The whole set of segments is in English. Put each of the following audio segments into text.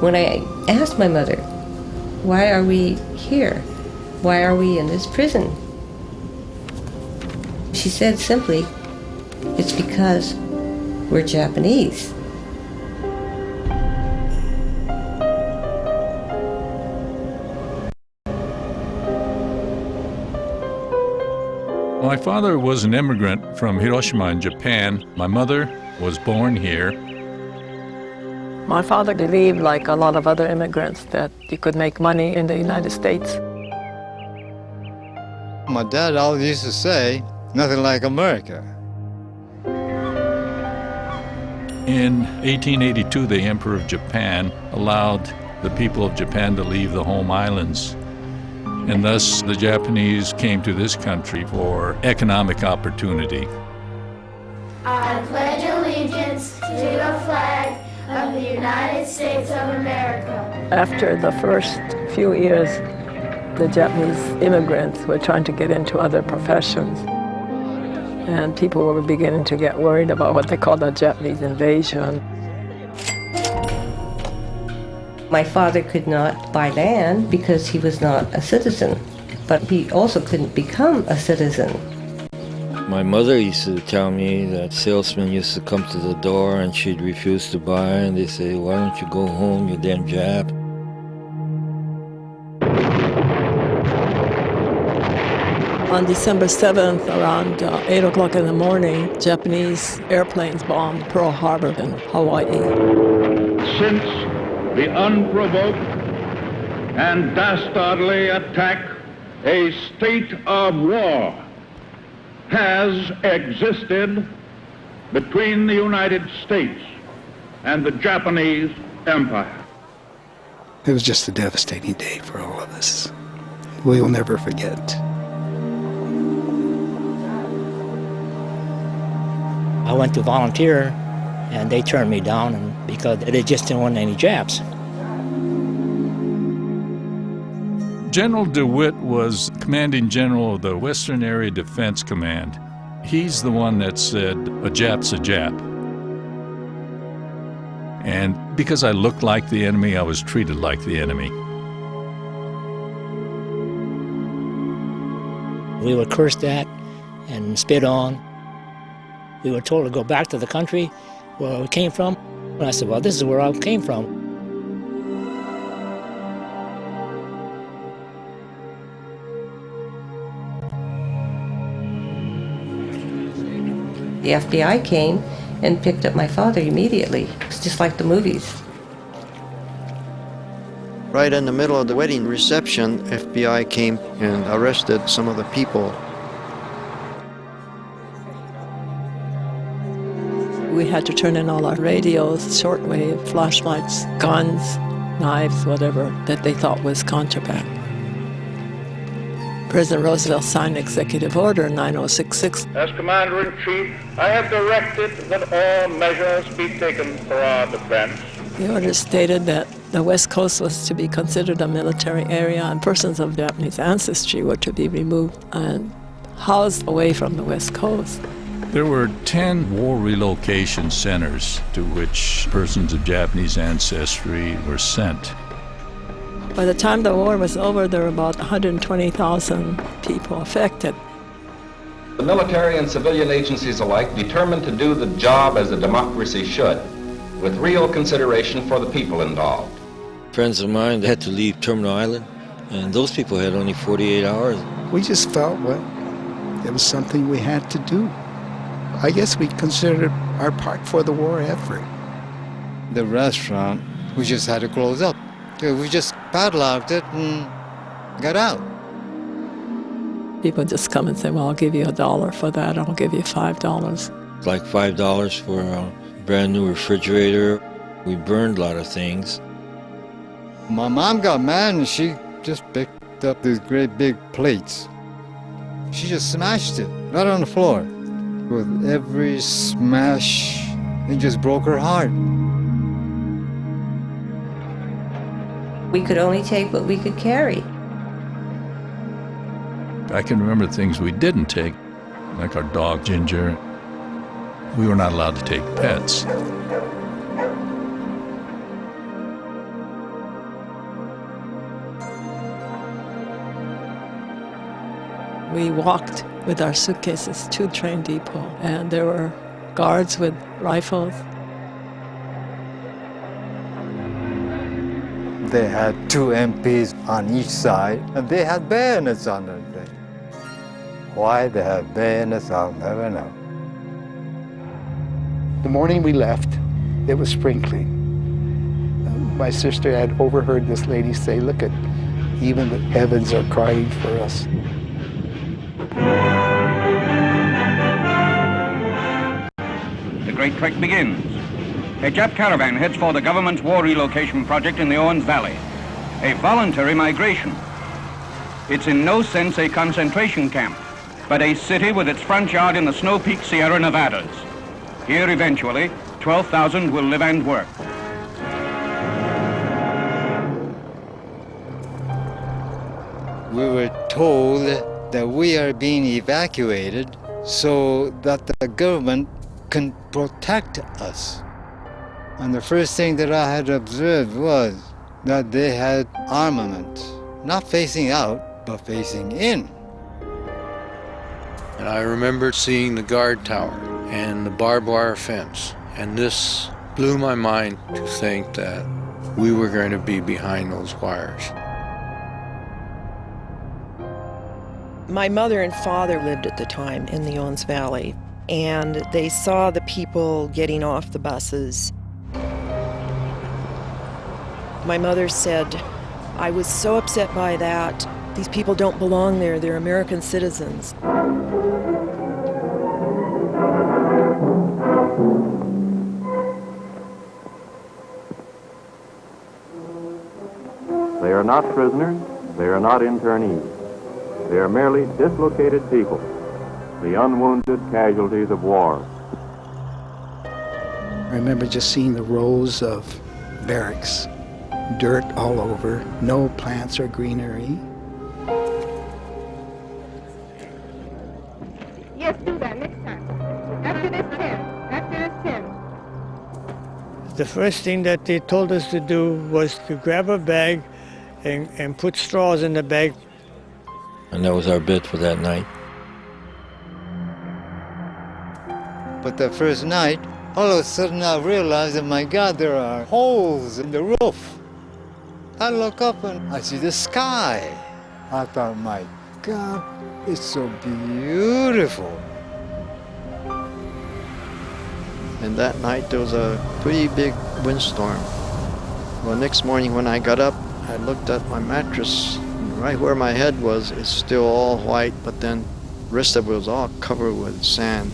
When I asked my mother, why are we here? Why are we in this prison? She said simply, it's because we're Japanese. My father was an immigrant from Hiroshima in Japan. My mother was born here. My father believed, like a lot of other immigrants, that you could make money in the United States. My dad always used to say, nothing like America. In 1882, the Emperor of Japan allowed the people of Japan to leave the home islands. And thus, the Japanese came to this country for economic opportunity. I pledge allegiance to the flag of the United States of America. After the first few years, the Japanese immigrants were trying to get into other professions. And people were beginning to get worried about what they called a Japanese invasion. My father could not buy land because he was not a citizen, but he also couldn't become a citizen. My mother used to tell me that salesmen used to come to the door and she'd refuse to buy, and they say, why don't you go home, you damn Jap? On December 7th, around 8 o'clock in the morning, Japanese airplanes bombed Pearl Harbor in Hawaii. Since the unprovoked and dastardly attack, a state of war has existed between the United States and the Japanese Empire. It was just a devastating day for all of us. We will never forget. I went to volunteer, and they turned me down because they just didn't want any Japs. General DeWitt was commanding general of the Western Area Defense Command. He's the one that said, a Jap's a Jap. And because I looked like the enemy, I was treated like the enemy. We were cursed at and spit on. We were told to go back to the country where we came from. And I said, well, this is where I came from. The FBI came and picked up my father immediately. It's just like the movies. Right in the middle of the wedding reception, FBI came and arrested some of the people. We had to turn in all our radios, shortwave, flashlights, guns, knives, whatever that they thought was contraband. President Roosevelt signed Executive Order 9066. As Commander-in-Chief, I have directed that all measures be taken for our defense. The order stated that the West Coast was to be considered a military area and persons of Japanese ancestry were to be removed and housed away from the West Coast. There were 10 war relocation centers to which persons of Japanese ancestry were sent. By the time the war was over, there were about 120,000 people affected. The military and civilian agencies alike determined to do the job as a democracy should, with real consideration for the people involved. Friends of mine had to leave Terminal Island, and those people had only 48 hours. We just felt, well, it was something we had to do. I guess we considered our part for the war effort. The restaurant, we just had to close up. We just padlocked it and got out. People just come and say, well, I'll give you $1 for that, I'll give you $5. Like $5 for a brand new refrigerator. We burned a lot of things. My mom got mad and she just picked up these great big plates. She just smashed it right on the floor. With every smash, it just broke her heart. We could only take what we could carry. I can remember things we didn't take, like our dog Ginger. We were not allowed to take pets. We walked with our suitcases to train depot, and there were guards with rifles. They had 2 MPs on each side, and they had bayonets on their thing. Why they have bayonets, I'll never know. The morning we left, it was sprinkling. My sister had overheard this lady say, "Look at, even the heavens are crying for us." The great trek begins. A Jap caravan heads for the government's war relocation project in the Owens Valley. A voluntary migration. It's in no sense a concentration camp, but a city with its front yard in the snow-peaked Sierra Nevadas. Here, eventually, 12,000 will live and work. We were told that we are being evacuated so that the government can protect us. And the first thing that I had observed was that they had armament, not facing out, but facing in. And I remember seeing the guard tower and the barbed wire fence, and this blew my mind to think that we were going to be behind those wires. My mother and father lived at the time in the Owens Valley, and they saw the people getting off the buses. My mother said, "I was so upset by that. These people don't belong there. They're American citizens." They are not prisoners. They are not internees. They are merely dislocated people, the unwounded casualties of war. I remember just seeing the rows of barracks, dirt all over, no plants or greenery. Yes, do that next time. After this 10. After this 10. The first thing that they told us to do was to grab a bag and put straws in the bag. And that was our bed for that night. But the first night, all of a sudden I realized that, my God, there are holes in the roof. I look up and I see the sky. I thought, my God, it's so beautiful. And that night there was a pretty big windstorm. Well, next morning when I got up, I looked at my mattress. Right where my head was, it's still all white, but then the rest of it was all covered with sand.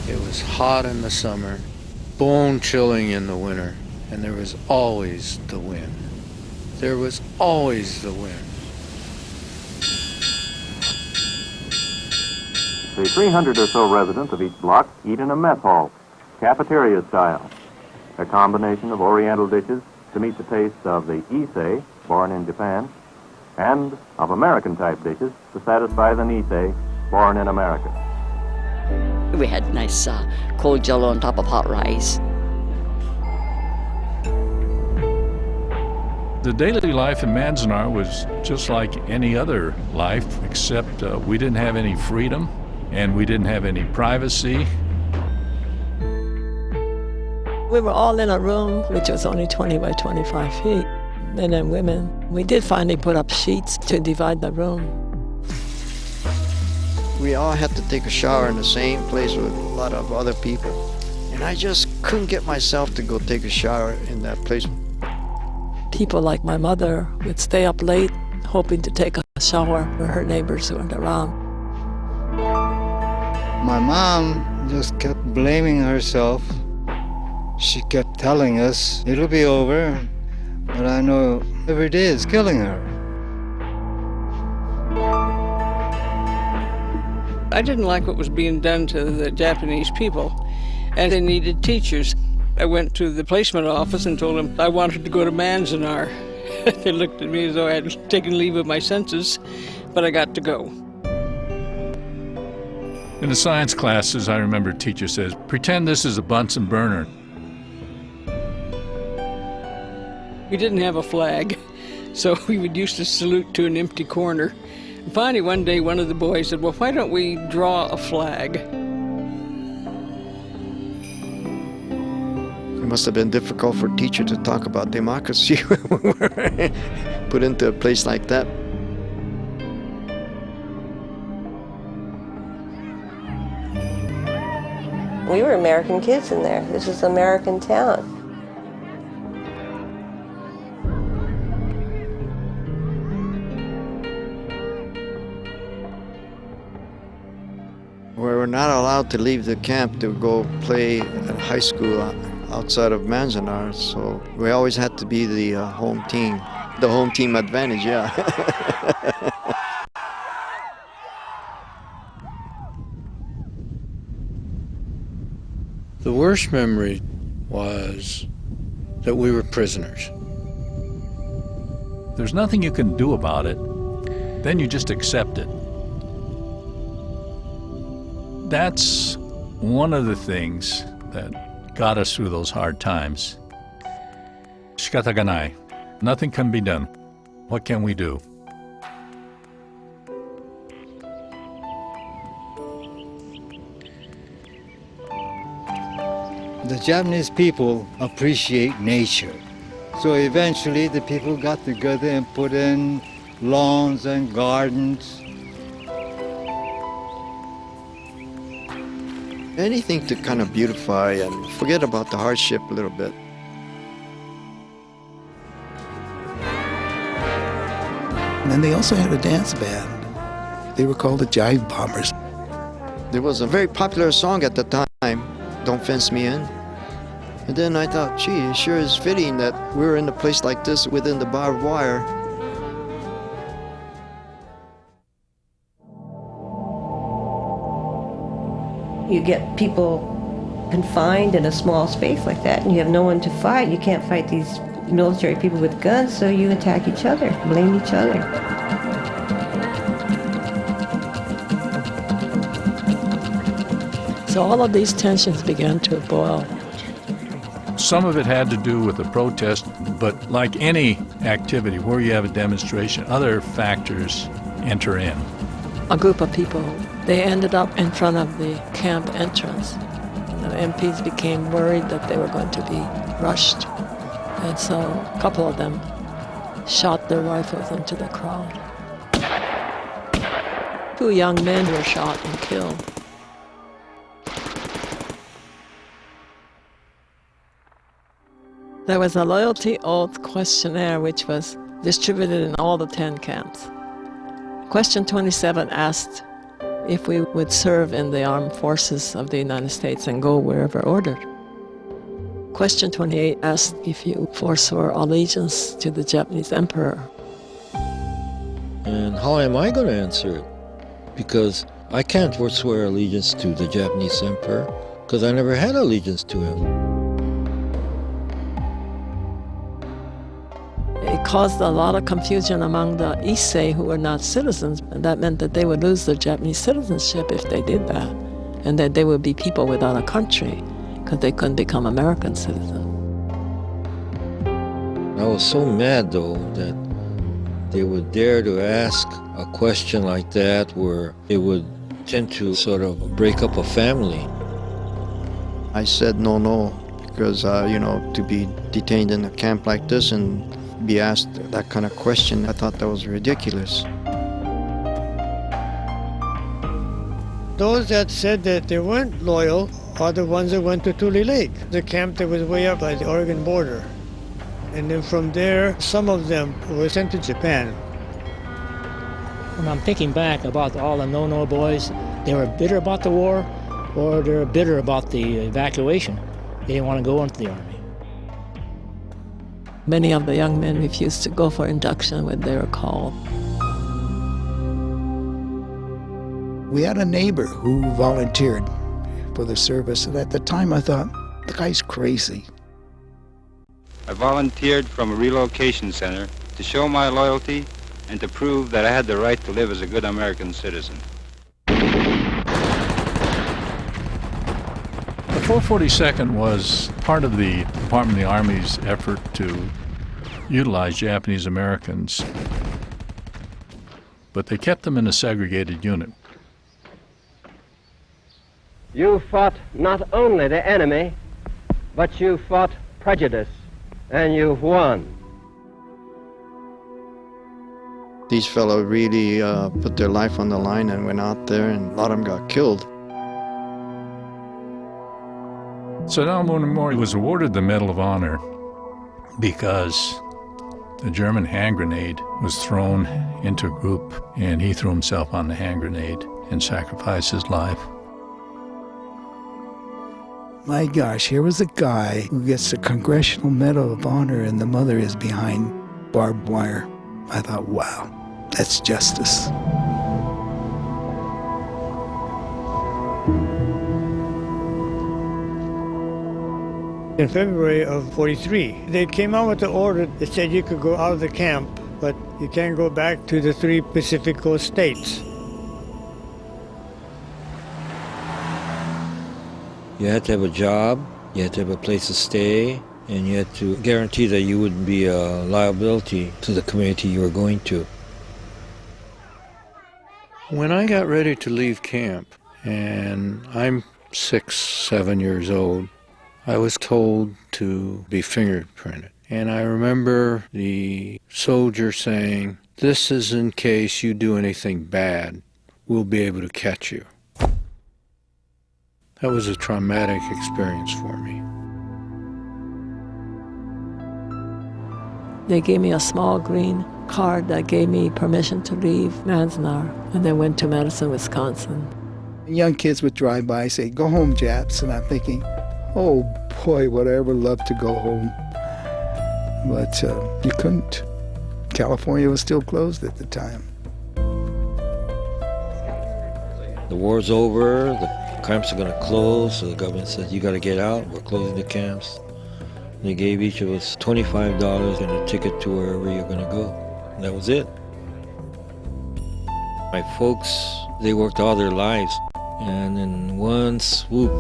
It was hot in the summer, bone-chilling in the winter, and there was always the wind. There was always the wind. The 300 or so residents of each block eat in a mess hall, cafeteria style, a combination of Oriental dishes to meet the tastes of the Issei, born in Japan, and of American-type dishes to satisfy the Nisei, born in America. We had nice cold jello on top of hot rice. The daily life in Manzanar was just like any other life, except we didn't have any freedom and we didn't have any privacy. We were all in a room which was only 20 by 25 feet, men and women. We did finally put up sheets to divide the room. We all had to take a shower in the same place with a lot of other people. And I just couldn't get myself to go take a shower in that place. People like my mother would stay up late hoping to take a shower where her neighbors weren't around. My mom just kept blaming herself. She kept telling us, it'll be over, but I know every day is killing her. I didn't like what was being done to the Japanese people, and they needed teachers. I went to the placement office and told them I wanted to go to Manzanar. They looked at me as though I had taken leave of my senses, but I got to go. In the science classes, I remember a teacher says, pretend this is a Bunsen burner. We didn't have a flag, So we would used to salute to an empty corner. And finally, one day, one of the boys said, well, why don't we draw a flag? It must have been difficult for a teacher to talk about democracy when we were put into a place like that. We were American kids in there. This is American town. We were not allowed to leave the camp to go play at high school outside of Manzanar, so we always had to be the home team. The home team advantage, yeah. The worst memory was that we were prisoners. There's nothing you can do about it. Then you just accept it. That's one of the things that got us through those hard times. Shikata ga nai. Nothing can be done. What can we do? The Japanese people appreciate nature. So eventually the people got together and put in lawns and gardens. Anything to kind of beautify and forget about the hardship a little bit. And then they also had a dance band. They were called the Jive Bombers. There was a very popular song at the time, Don't Fence Me In. And then I thought, gee, it sure is fitting that we're in a place like this within the barbed wire. You get people confined in a small space like that, and you have no one to fight. You can't fight these military people with guns, so you attack each other, blame each other. So all of these tensions began to boil. Some of it had to do with the protest, but like any activity where you have a demonstration, other factors enter in. A group of people, they ended up in front of the camp entrance. The MPs became worried that they were going to be rushed. And so a couple of them shot their rifles into the crowd. 2 young men were shot and killed. There was a loyalty oath questionnaire which was distributed in all the 10 camps. Question 27 asked if we would serve in the armed forces of the United States and go wherever ordered. Question 28 asked if you forswore allegiance to the Japanese emperor. And how am I going to answer it? Because I can't forswear allegiance to the Japanese emperor because I never had allegiance to him. It caused a lot of confusion among the Issei who were not citizens. And that meant that they would lose their Japanese citizenship if they did that, and that they would be people without a country because they couldn't become American citizens. I was so mad, though, that they would dare to ask a question like that where it would tend to sort of break up a family. I said no, because, to be detained in a camp like this and be asked that kind of question, I thought that was ridiculous. Those that said that they weren't loyal are the ones that went to Tule Lake, the camp that was way up by the Oregon border. And then from there, some of them were sent to Japan. When I'm thinking back about all the no-no boys, they were bitter about the war, or they were bitter about the evacuation. They didn't want to go into the army. Many of the young men refused to go for induction when they were called. We had a neighbor who volunteered for the service, and at the time I thought, the guy's crazy. I volunteered from a relocation center to show my loyalty and to prove that I had the right to live as a good American citizen. The 442nd was part of the Department of the Army's effort to utilized Japanese Americans, but they kept them in a segregated unit. You fought not only the enemy, but you fought prejudice, and you've won. These fellows really put their life on the line and went out there, and a lot of them got killed. So now Monomori was awarded the Medal of Honor because the German hand grenade was thrown into a group, and he threw himself on the hand grenade and sacrificed his life. My gosh, here was a guy who gets the Congressional Medal of Honor and the mother is behind barbed wire. I thought, wow, that's justice. In February of 43, they came out with the order that said you could go out of the camp, but you can't go back to the 3 Pacific Coast states. You had to have a job, you had to have a place to stay, and you had to guarantee that you wouldn't be a liability to the community you were going to. When I got ready to leave camp, and I'm 6, 7 years old, I was told to be fingerprinted. And I remember the soldier saying, "This is in case you do anything bad, we'll be able to catch you." That was a traumatic experience for me. They gave me a small green card that gave me permission to leave Manzanar, and then went to Madison, Wisconsin. Young kids would drive by, say, "Go home, Japs," and I'm thinking, oh boy, would I ever love to go home. But you couldn't. California was still closed at the time. The war's over, the camps are going to close, so the government said, you got to get out, we're closing the camps. They gave each of us $25 and a ticket to wherever you're going to go. And that was it. My folks, they worked all their lives, and in one swoop,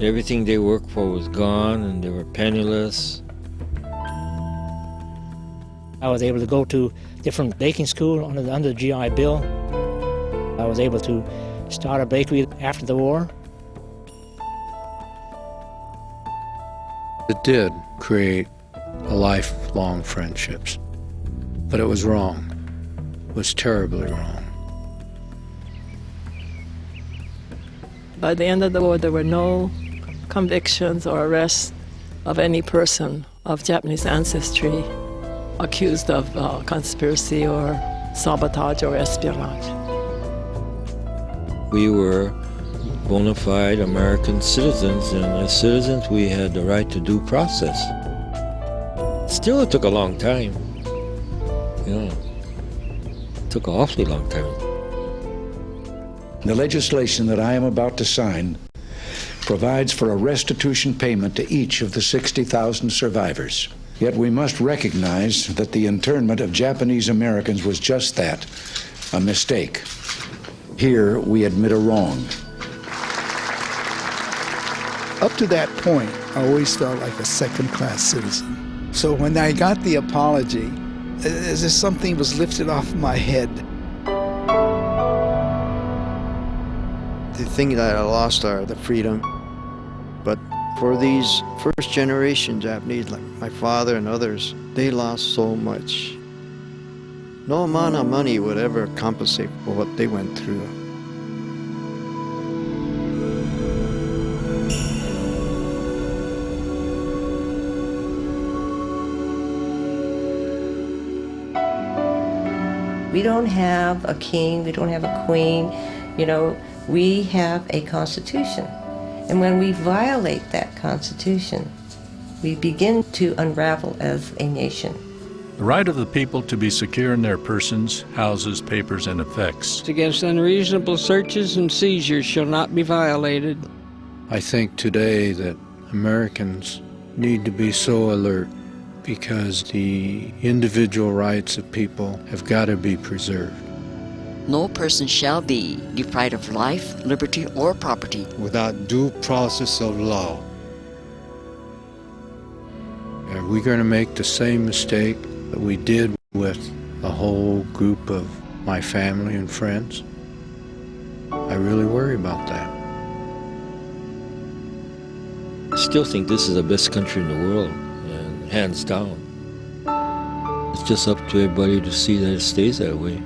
everything they worked for was gone, and they were penniless. I was able to go to different baking school under the GI Bill. I was able to start a bakery after the war. It did create a lifelong friendships, but it was wrong. It was terribly wrong. By the end of the war, there were no convictions or arrests of any person of Japanese ancestry accused of conspiracy or sabotage or espionage. We were bona fide American citizens, and as citizens we had the right to due process. Still, it took a long time. Yeah, it took an awfully long time. The legislation that I am about to sign provides for a restitution payment to each of the 60,000 survivors. Yet we must recognize that the internment of Japanese Americans was just that, a mistake. Here we admit a wrong. Up to that point, I always felt like a second-class citizen. So when I got the apology, as if something was lifted off my head. The thing that I lost are the freedom. But for these first-generation Japanese, like my father and others, they lost so much. No amount of money would ever compensate for what they went through. We don't have a king, we don't have a queen, we have a constitution. And when we violate that constitution, we begin to unravel as a nation. The right of the people to be secure in their persons, houses, papers, and effects. Against unreasonable searches and seizures shall not be violated. I think today that Americans need to be so alert because the individual rights of people have got to be preserved. No person shall be deprived of life, liberty, or property without due process of law. Are we going to make the same mistake that we did with a whole group of my family and friends? I really worry about that. I still think this is the best country in the world, and hands down. It's just up to everybody to see that it stays that way.